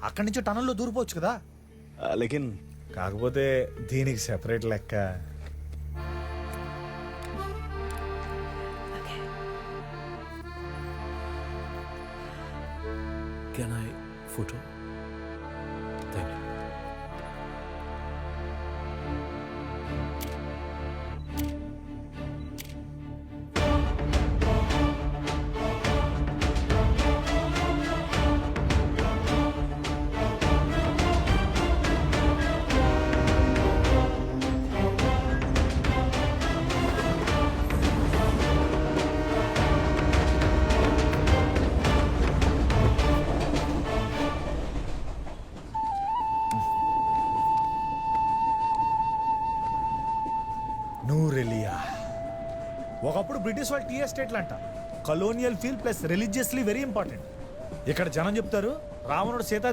అక్కడి నుంచి టనల్లో దూరిపోవచ్చు కదా. లేకిన్ కాకపోతే దీనికి సెపరేట్ లెక్క. Can I photo? Thank you. Nuwara Eliya ఒకప్పుడు బ్రిటిష్ వాళ్ళు టీ ఎస్టేట్లు అంట. Colonial feel plus religiously very important. ఇక్కడ జనం చెప్తారు రావణుడు సీతా